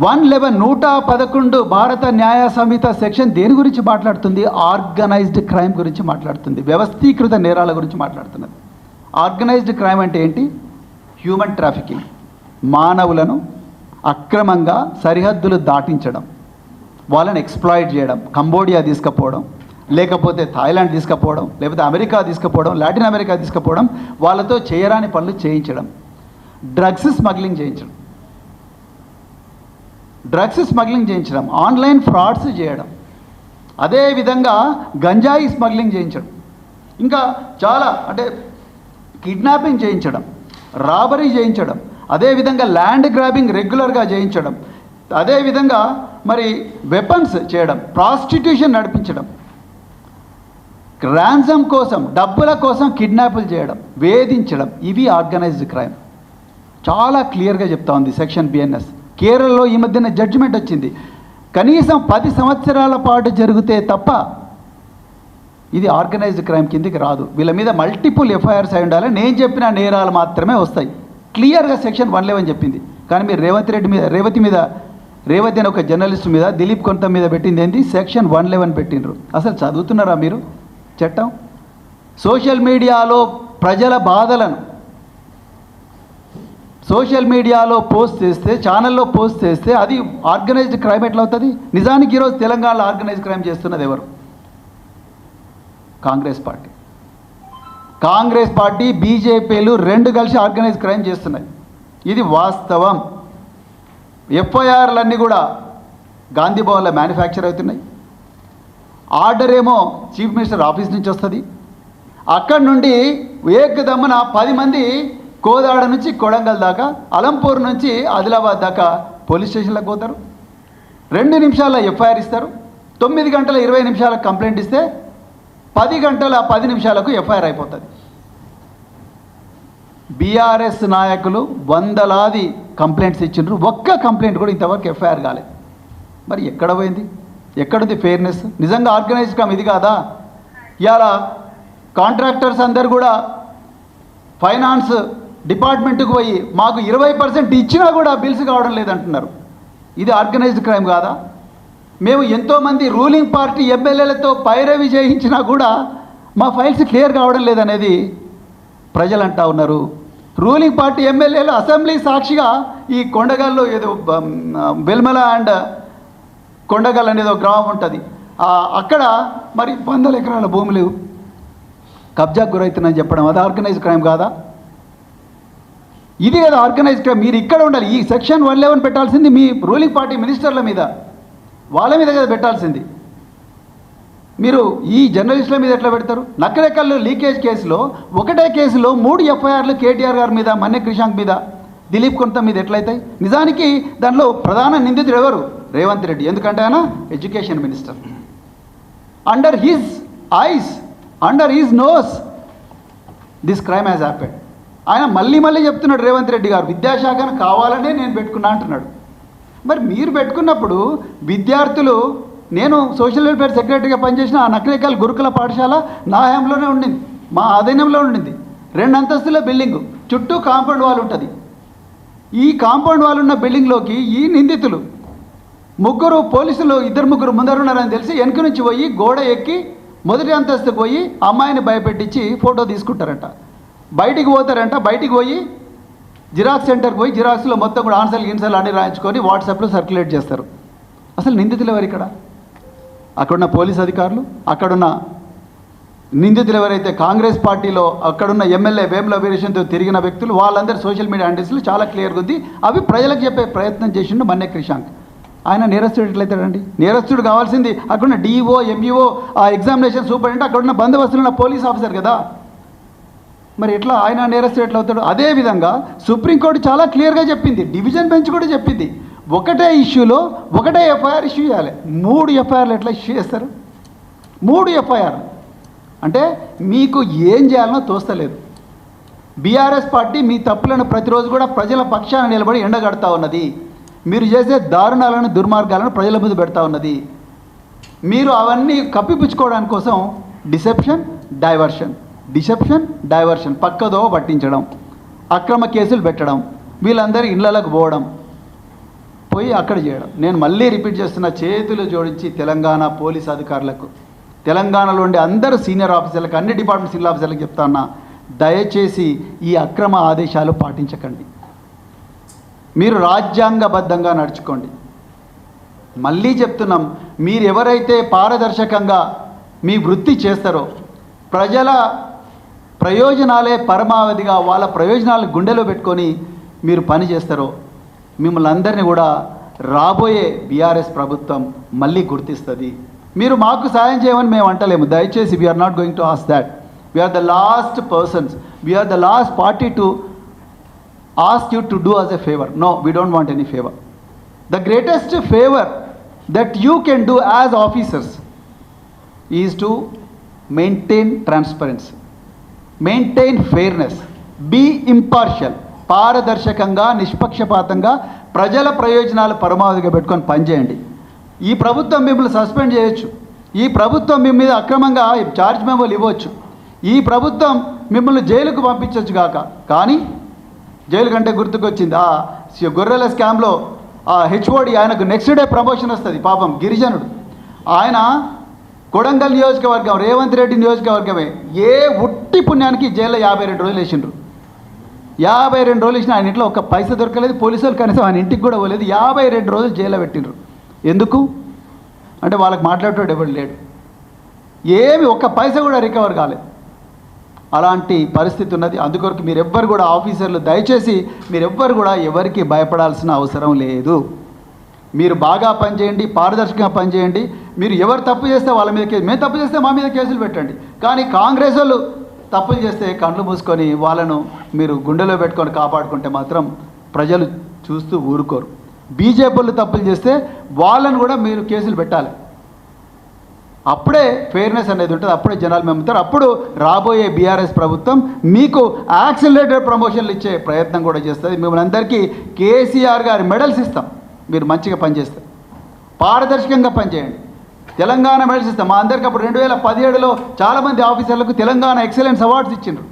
Speaker 1: 111 భారత న్యాయ సంహిత సెక్షన్ దేని గురించి మాట్లాడుతుంది? ఆర్గనైజ్డ్ క్రైమ్ గురించి మాట్లాడుతుంది. వ్యవస్థీకృత నేరాల గురించి మాట్లాడుతున్నది. ఆర్గనైజ్డ్ క్రైమ్ అంటే ఏంటి? హ్యూమన్ ట్రాఫికింగ్, మానవులను అక్రమంగా సరిహద్దులు దాటించడం, వాళ్ళని ఎక్స్ప్లాయిట్ చేయడం, కంబోడియా తీసుకుపోవడం, లేకపోతే థాయిలాండ్ తీసుకుపోవడం, లేకపోతే అమెరికా తీసుకుపోవడం, లాటిన్ అమెరికా తీసుకుపోవడం, వాళ్ళతో చేయరాని పనులు చేయించడం, డ్రగ్స్ స్మగ్లింగ్ చేయించడం, ఆన్లైన్ ఫ్రాడ్స్ చేయడం, అదేవిధంగా గంజాయి స్మగ్లింగ్ చేయించడం, ఇంకా చాలా అంటే కిడ్నాపింగ్ చేయించడం, రాబరీ చేయించడం, అదేవిధంగా ల్యాండ్ గ్రాబింగ్ రెగ్యులర్గా చేయించడం, అదేవిధంగా మరి వెపన్స్ చేయడం, ప్రాస్టిట్యూషన్ నడిపించడం, ర్యాన్సమ్ కోసం డబ్బుల కోసం కిడ్నాపులు చేయడం, వేధించడం, ఇవి ఆర్గనైజ్డ్ క్రైమ్. చాలా క్లియర్గా చెప్తా ఉంది సెక్షన్ బిఎన్ఎస్. కేరళలో ఈ మధ్యన జడ్జిమెంట్ వచ్చింది. కనీసం 10 సంవత్సరాల పాటు జరిగితే తప్ప ఇది ఆర్గనైజ్డ్ క్రైమ్ కిందికి రాదు. వీళ్ళ మీద మల్టిపుల్ ఎఫ్ఐఆర్స్ అయి ఉండాలి. నేను చెప్పిన నేరాలు మాత్రమే వస్తాయి. క్లియర్గా సెక్షన్ 111 చెప్పింది. కానీ మీరు రేవతి అనే ఒక జర్నలిస్ట్ మీద, దిలీప్ కొంత మీద పెట్టింది ఏంటి? సెక్షన్ 111 పెట్టినరు. అసలు చదువుతున్నారా మీరు చట్టం? సోషల్ మీడియాలో ప్రజల బాధలను సోషల్ మీడియాలో పోస్ట్ చేస్తే, ఛానల్లో పోస్ట్ చేస్తే అది ఆర్గనైజ్డ్ క్రైమ్ ఎట్లా అవుతుంది? నిజానికి ఈరోజు తెలంగాణలో ఆర్గనైజ్డ్ క్రైమ్ చేస్తున్నది ఎవరు? కాంగ్రెస్ పార్టీ బీజేపీలు 2 కలిసి ఆర్గనైజ్డ్ క్రైమ్ చేస్తున్నాయి. ఇది వాస్తవం. ఎఫ్ఐఆర్లన్నీ కూడా గాంధీ భవన్లో మ్యానుఫ్యాక్చర్ అవుతున్నాయి. ఆర్డర్ ఏమో చీఫ్ మినిస్టర్ ఆఫీస్ నుంచి వస్తుంది. అక్కడి నుండి ఏకదమ్మన 10 మంది కోదాడ నుంచి కొడంగల్ దాకా, అలంపూర్ నుంచి ఆదిలాబాద్ దాకా పోలీస్ స్టేషన్లకు పోతారు. 2 నిమిషాల ఎఫ్ఐఆర్ ఇస్తారు. 9 గంటల 20 నిమిషాలకు కంప్లైంట్ ఇస్తే 10 గంటల 10 నిమిషాలకు ఎఫ్ఐఆర్ అయిపోతుంది. బీఆర్ఎస్ నాయకులు వందలాది కంప్లైంట్స్ ఇచ్చిండ్రు. ఒక్క కంప్లైంట్ కూడా ఇంతవరకు ఎఫ్ఐఆర్ కాలేదు. మరి ఎక్కడ పోయింది? ఎక్కడుంది ఫెయిర్నెస్? నిజంగా ఆర్గనైజ్డ్ క్రైమ్ ఇది కాదా? ఇవాళ కాంట్రాక్టర్స్ అందరు కూడా ఫైనాన్స్ డిపార్ట్మెంట్కి పోయి మాకు 20% ఇచ్చినా కూడా బిల్స్ కావడం లేదంటున్నారు. ఇది ఆర్గనైజ్డ్ క్రైమ్ కాదా? మేము ఎంతోమంది రూలింగ్ పార్టీ ఎమ్మెల్యేలతో పైరవి చేయించినా కూడా మా ఫైల్స్ క్లియర్ కావడం లేదనేది ప్రజలు అంటా ఉన్నారు. రూలింగ్ పార్టీ ఎమ్మెల్యేలు అసెంబ్లీ సాక్షిగా ఈ కొండగల్లో ఏదో బెల్మల అండ్ కొండగల్ అనేది ఒక గ్రామం ఉంటుంది, అక్కడ మరి 100 ఎకరాల భూములు కబ్జాకు గురవుతున్నాయని చెప్పడం అది ఆర్గనైజ్డ్ క్రైమ్ కాదా? ఇది కదా ఆర్గనైజ్ క్రైమ్. మీరు ఇక్కడ ఉండాలి. ఈ సెక్షన్ 111 పెట్టాల్సింది మీ రూలింగ్ పార్టీ మినిస్టర్ల మీద, వాళ్ళ మీద కదా పెట్టాల్సింది. మీరు ఈ జర్నలిస్టుల మీద ఎట్లా పెడతారు? నక్కరేకల్లు లీకేజ్ కేసులో ఒకటే కేసులో 3 ఎఫ్ఐఆర్లు కేటీఆర్ గారి మీద, మన్య క్రిషాంక్ మీద, దిలీప్ కొంత మీద ఎట్లయితాయి? నిజానికి దాంట్లో ప్రధాన నిందితుడు ఎవరు? రేవంత్ రెడ్డి. ఎందుకంటే ఆయన education minister. Under his eyes, under his knows this crime has happened. ఆయన మళ్ళీ చెప్తున్నాడు రేవంత్ రెడ్డి గారు, విద్యాశాఖను కావాలనే నేను పెట్టుకున్నా అంటున్నాడు. మరి మీరు పెట్టుకున్నప్పుడు విద్యార్థులు, నేను సోషల్ వెల్ఫేర్ సెక్రటరీగా పనిచేసిన ఆ నకరేకల్ గురుకుల పాఠశాల నా హయాంలోనే ఉండింది, మా ఆధీనంలో ఉండింది. 2 అంతస్తుల బిల్డింగు, చుట్టూ కాంపౌండ్ వాల్ ఉంటుంది. ఈ కాంపౌండ్ వాల్ ఉన్న బిల్డింగ్లోకి ఈ నిందితులు ముగ్గురు పోలీసులు, 2-3 ముందరున్నారని తెలిసి వెనుక నుంచి పోయి గోడ ఎక్కి మొదటి అంతస్తుకు పోయి అమ్మాయిని భయపెట్టించి ఫోటో తీసుకుంటారంట. బయటికి పోతారంట. బయటికి పోయి జిరాక్స్ సెంటర్కి పోయి జిరాక్స్లో మొత్తం కూడా ఆన్సర్లు అన్నీ రాయించుకొని వాట్సాప్లో సర్క్యులేట్ చేస్తారు. అసలు నిందితులు ఎవరు ఇక్కడ? అక్కడున్న పోలీస్ అధికారులు, అక్కడున్న నిందితులు ఎవరైతే కాంగ్రెస్ పార్టీలో అక్కడున్న ఎమ్మెల్యే వేముల వీరేశంతో తిరిగిన వ్యక్తులు, వాళ్ళందరూ సోషల్ మీడియా హ్యాండిల్స్లు చాలా క్లియర్గా ఉంది. అవి ప్రజలకు చెప్పే ప్రయత్నం చేసిండు మన్య క్రిషాంక్. ఆయన నేరస్తుడు ఎట్లయితాడండి? నేరస్తుడు కావాల్సింది అక్కడున్న డిఈఓ, ఎంఈఓ, ఆ ఎగ్జామినేషన్ సూపరింటెండెంట్, అక్కడున్న బందోబస్తులు ఉన్న పోలీస్ ఆఫీసర్ కదా. మరి ఎట్లా ఆయన నేరస్తుడు ఎట్లా అవుతాడు? అదేవిధంగా సుప్రీంకోర్టు చాలా క్లియర్గా చెప్పింది, డివిజన్ బెంచ్ కూడా చెప్పింది, ఒకటే ఇష్యూలో ఒకటే ఎఫ్ఐఆర్ ఇష్యూ చేయాలి. 3 ఎఫ్ఐఆర్లు ఎట్లా ఇష్యూ చేస్తారు? 3 ఎఫ్ఐఆర్ అంటే మీకు ఏం చేయాలనో తోస్తలేదు. బీఆర్ఎస్ పార్టీ మీ తప్పులను ప్రతిరోజు కూడా ప్రజల పక్షాన నిలబడి ఎండగడతా ఉన్నది. మీరు చేసే దారుణాలను, దుర్మార్గాలను ప్రజల ముందు పెడతా ఉన్నది. మీరు అవన్నీ కప్పిపుచ్చుకోవడానికి కోసం డిసెప్షన్, డైవర్షన్, పక్కదో పట్టించడం, అక్రమ కేసులు పెట్టడం, వీళ్ళందరూ ఇళ్లలకు పోయి అక్కడ చేయడం. నేను మళ్ళీ రిపీట్ చేస్తున్న, చేతులు జోడించి తెలంగాణ పోలీస్ అధికారులకు, తెలంగాణలో ఉండే అందరూ సీనియర్ ఆఫీసర్లకు, అన్ని డిపార్ట్మెంట్ సీనియర్ ఆఫీసర్లకు చెప్తాన్నా, దయచేసి ఈ అక్రమ ఆదేశాలు పాటించకండి. మీరు రాజ్యాంగబద్ధంగా నడుచుకోండి. మళ్ళీ చెప్తున్నాం, మీరు ఎవరైతే పారదర్శకంగా మీ వృత్తి చేస్తారో, ప్రజల ప్రయోజనాలే పరమావధిగా వాళ్ళ ప్రయోజనాలు గుండెలో పెట్టుకొని మీరు పని చేస్తారో, మిమ్మల్ని అందరినీ కూడా రాబోయే బీఆర్ఎస్ ప్రభుత్వం మళ్ళీ గుర్తిస్తుంది. మీరు మాకు సాయం చేయమని మేము అంటలేము, దయచేసి we're not going to ask that. We're the last persons, we're the last party to ask you to do us a favor. No, we don't want any favor. The greatest favor that you can do as officers is to maintain transparency, maintain fairness, be impartial. పారదర్శకంగా, నిష్పక్షపాతంగా ప్రజల ప్రయోజనాలు పరమావధిగా పెట్టుకొని పనిచేయండి. ఈ ప్రభుత్వం మిమ్మల్ని సస్పెండ్ చేయొచ్చు, ఈ ప్రభుత్వం మీ మీద అక్రమంగా ఛార్జ్ మెమోలు ఇవ్వచ్చు, ఈ ప్రభుత్వం మిమ్మల్ని జైలుకు పంపించవచ్చు కాక, కానీ జైలు కంటే గుర్తుకొచ్చింది ఆ గొర్రెల స్కామ్లో ఆ హెచ్ఓడి, ఆయనకు నెక్స్ట్ డే ప్రమోషన్ వస్తుంది. పాపం గిరిజనుడు ఆయన, కొడంగల్ నియోజకవర్గం, రేవంత్ రెడ్డి నియోజకవర్గమే. ఏ ఉట్టి పుణ్యానికి జైల్లో 52 రోజులు వేసిండ్రు. 52 రోజులు వేసిన ఆయన ఇంట్లో ఒక్క పైసా దొరకలేదు. పోలీసులు కనీసం ఆయన ఇంటికి కూడా పోలేదు. 52 రోజులు జైల్లో పెట్టిండ్రు. ఎందుకు అంటే వాళ్ళకి మాట్లాడేటోడు ఎవరు లేడు, ఏమి ఒక్క పైసా కూడా రికవర్ కాలేదు. అలాంటి పరిస్థితి ఉన్నది. అందుకొరకు మీరెవ్వరు కూడా ఆఫీసర్లు, దయచేసి మీరెవ్వరు కూడా ఎవరికి భయపడాల్సిన అవసరం లేదు. మీరు బాగా పనిచేయండి, పారదర్శకంగా పనిచేయండి. మీరు ఎవరు తప్పు చేస్తే వాళ్ళ మీద కేసు, మేము తప్పు చేస్తే మా మీద కేసులు పెట్టండి. కానీ కాంగ్రెస్ వాళ్ళు తప్పులు చేస్తే కళ్ళు మూసుకొని వాళ్ళను మీరు గుండెలో పెట్టుకొని కాపాడుకుంటే మాత్రం ప్రజలు చూస్తూ ఊరుకోరు. బీజేపీ వాళ్ళు తప్పులు చేస్తే వాళ్ళను కూడా మీరు కేసులు పెట్టాలి. అప్పుడే ఫెయిర్నెస్ అనేది ఉంటుంది, అప్పుడే జనాలు నమ్ముతారు. అప్పుడు రాబోయే బీఆర్ఎస్ ప్రభుత్వం మీకు యాక్సిలరేటెడ్ ప్రమోషన్లు ఇచ్చే ప్రయత్నం కూడా చేస్తుంది. మిమ్మల్ని అందరికీ కేసీఆర్ గారి మెడల్స్ ఇస్తాం, మీరు మంచిగా పనిచేస్తారు, పారదర్శకంగా పనిచేయండి. తెలంగాణ మెడల్స్ ఇస్తాం. మా అందరికీ అప్పుడు 2017లో చాలామంది ఆఫీసర్లకు తెలంగాణ ఎక్సలెన్స్ అవార్డ్స్ ఇచ్చిండ్రు.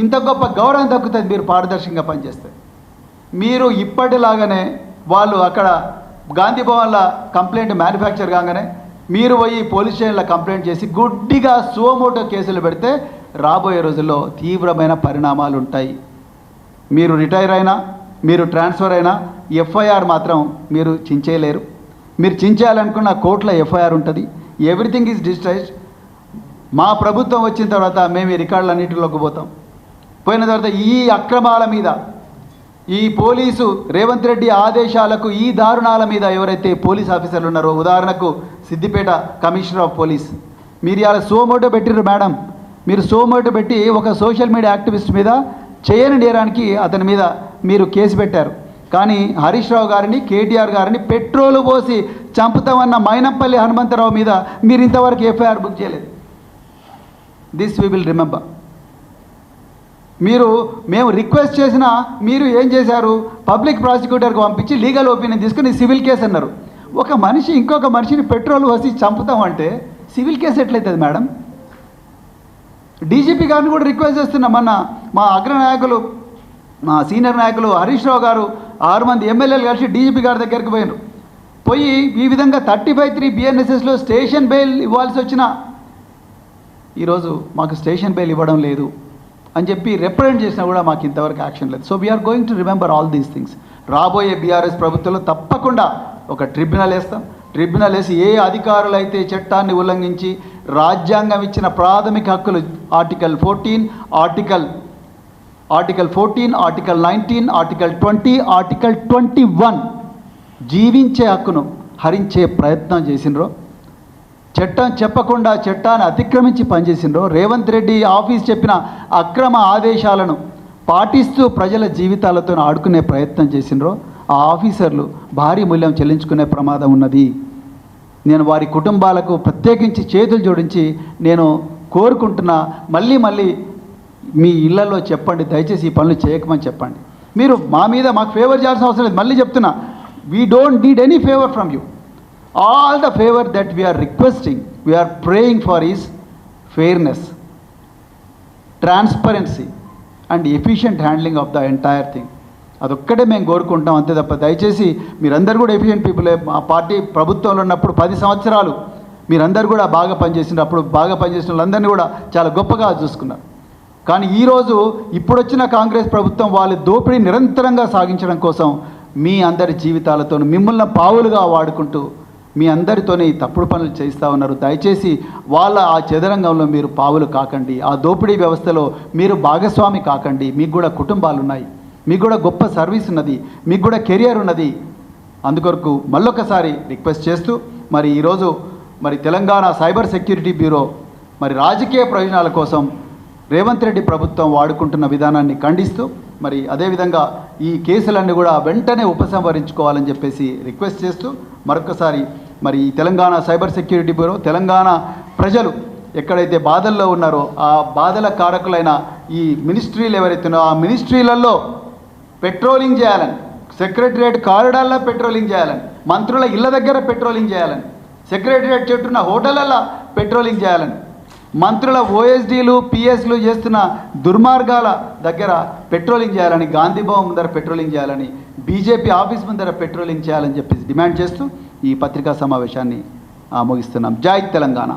Speaker 1: ఇంత గొప్ప గౌరవం దక్కుతుంది మీరు పారదర్శకంగా పనిచేస్తే. మీరు ఇప్పటిలాగానే వాళ్ళు అక్కడ గాంధీ భవన్లో కంప్లైంట్ మ్యానుఫ్యాక్చర్ కాగానే మీరు పోయి పోలీస్ స్టేషన్లో కంప్లైంట్ చేసి గుడ్డిగా సుమోటో కేసులు పెడితే రాబోయే రోజుల్లో తీవ్రమైన పరిణామాలు ఉంటాయి. మీరు రిటైర్ అయినా, మీరు ట్రాన్స్ఫర్ అయినా ఎఫ్ఐఆర్ మాత్రం మీరు చించేయలేరు. మీరు చించేయాలనుకున్న కోర్టులో ఎఫ్ఐఆర్ ఉంటుంది. Everything is digitised. మా ప్రభుత్వం వచ్చిన తర్వాత మేము ఈ రికార్డులు అన్నింటిలోకి పోతాం. పోయిన తర్వాత ఈ అక్రమాల మీద, ఈ పోలీసు రేవంత్ రెడ్డి ఆదేశాలకు ఈ దారుణాల మీద ఎవరైతే పోలీస్ ఆఫీసర్లు ఉన్నారో, ఉదాహరణకు సిద్దిపేట కమిషనర్ ఆఫ్ పోలీస్, మీరు ఇలా సోమోటో పెట్టిర్రు మేడం. మీరు సోమోటో పెట్టి ఒక సోషల్ మీడియా యాక్టివిస్ట్ మీద చేయని నేరానికి అతని మీద మీరు కేసు పెట్టారు. కానీ హరీష్ రావు గారిని, కేటీఆర్ గారిని పెట్రోలు పోసి చంపుతామన్న మైనంపల్లి హనుమంతరావు మీద మీరు ఇంతవరకు ఎఫ్ఐఆర్ బుక్ చేయలేదు. This we will remember. మేము రిక్వెస్ట్ చేసినా మీరు ఏం చేశారు? పబ్లిక్ ప్రాసిక్యూటర్కి పంపించి లీగల్ ఒపీనియన్ తీసుకుని సివిల్ కేసు అన్నారు. ఒక మనిషి ఇంకొక మనిషిని పెట్రోల్ పోసి చంపుతామంటే సివిల్ కేసు ఎట్లయితుంది మేడం? డీజీపీ గారిని కూడా రిక్వెస్ట్ చేస్తున్నాం. మొన్న మా అగ్రనాయకులు, మా సీనియర్ నాయకులు హరీష్ రావు గారు 6 మంది ఎమ్మెల్యేలు కలిసి డీజీపీ గారి దగ్గరికి పోయి ఈ విధంగా 35(3) BNSSలో స్టేషన్ బెయిల్ ఇవ్వాల్సి వచ్చినా ఈరోజు మాకు స్టేషన్ బెయిల్ ఇవ్వడం లేదు అని చెప్పి రిప్రజెంట్ చేసినా కూడా మాకు ఇంతవరకు యాక్షన్ లేదు. So we're going to remember all these things. రాబోయే బీఆర్ఎస్ ప్రభుత్వంలో తప్పకుండా ఒక ట్రిబ్యునల్ వేస్తాం. ట్రిబ్యునల్ వేసి ఏ అధికారులు అయితే చట్టాన్ని ఉల్లంఘించి రాజ్యాంగం ఇచ్చిన ప్రాథమిక హక్కులు ఆర్టికల్ 14, ఆర్టికల్ 19, ఆర్టికల్ 20, ఆర్టికల్ 21 జీవించే హక్కును హరించే ప్రయత్నం చేసినరో, చట్టం చెప్పకుండా చట్టాన్ని అతిక్రమించి పనిచేసినరో, రేవంత్ రెడ్డి ఆఫీస్ చెప్పిన అక్రమ ఆదేశాలను పాటిస్తూ ప్రజల జీవితాలతో ఆడుకునే ప్రయత్నం చేసినరో, ఆ ఆఫీసర్లు భారీ మూల్యం చెల్లించుకునే ప్రమాదం ఉన్నది. నేను వారి కుటుంబాలకు ప్రత్యేకించి చేతులు జోడించి నేను కోరుకుంటున్నా, మళ్ళీ మీ ఇళ్లలో చెప్పండి, దయచేసి ఈ పనులు చేయకమని చెప్పండి. మీరు మాకు ఫేవర్ చేయాల్సిన అవసరం లేదు. మళ్ళీ చెప్తున్నా, we don't need any favour from you. All the favor that we are requesting, we are praying for is fairness, transparency and efficient handling of the entire thing. అదొక్కటే మేము కోరుకుంటాం, అంతే తప్ప దయచేసి మీరందరూ కూడా ఎఫిషియెంట్ పీపులే. మా పార్టీ ప్రభుత్వంలో ఉన్నప్పుడు 10 సంవత్సరాలు మీరందరూ కూడా బాగా పనిచేసినారు. అప్పుడు బాగా పనిచేసిన వాళ్ళందరినీ కూడా చాలా గొప్పగా చూసుకున్నారు. కానీ ఈరోజు ఇప్పుడొచ్చిన కాంగ్రెస్ ప్రభుత్వం వాళ్ళ దోపిడీ నిరంతరంగా సాగించడం కోసం మీ అందరి జీవితాలతో మిమ్మల్ని పావులుగా వాడుకుంటూ మీ అందరితోనే ఈ తప్పుడు పనులు చేస్తూ ఉన్నారు. దయచేసి వాళ్ళ ఆ చదరంగంలో మీరు పావులు కాకండి. ఆ దోపిడీ వ్యవస్థలో మీరు భాగస్వామి కాకండి. మీకు కూడా కుటుంబాలు ఉన్నాయి, మీకు కూడా గొప్ప సర్వీస్ ఉన్నది, మీకు కూడా కెరియర్ ఉన్నది. అందుకొరకు మళ్ళొకసారి రిక్వెస్ట్ చేస్తూ ఈరోజు తెలంగాణ సైబర్ సెక్యూరిటీ బ్యూరో రాజకీయ ప్రయోజనాల కోసం రేవంత్ రెడ్డి ప్రభుత్వం వాడుకుంటున్న విధానాన్ని ఖండిస్తూ అదేవిధంగా ఈ కేసులన్నీ కూడా వెంటనే ఉపసంహరించుకోవాలని చెప్పేసి రిక్వెస్ట్ చేస్తూ మరొకసారి ఈ Telangana cyber security bureau, Telangana ప్రజలు ఎక్కడైతే బాధల్లో ఉన్నారో ఆ బాధల కారకులైన ఈ మినిస్ట్రీలు ఎవరైతే ఉన్నారో ఆ మినిస్ట్రీలలో పెట్రోలింగ్ చేయాలని, సెక్రటరియట్ కారిడార్లో పెట్రోలింగ్ చేయాలని, మంత్రుల ఇళ్ళ దగ్గర పెట్రోలింగ్ చేయాలని, సెక్రటరియట్ చుట్టూన్న హోటళ్ళల్లో పెట్రోలింగ్ చేయాలని, మంత్రుల ఓఎస్డీలు పిఎస్లు చేస్తున్న దుర్మార్గాల దగ్గర పెట్రోలింగ్ చేయాలని, గాంధీ భవన్ ముందర పెట్రోలింగ్ చేయాలని, బీజేపీ ఆఫీస్ ముందర పెట్రోలింగ్ చేయాలని చెప్పేసి డిమాండ్ చేస్తూ ఈ పత్రికా సమావేశాన్ని ముగిస్తున్నాం. జై తెలంగాణ.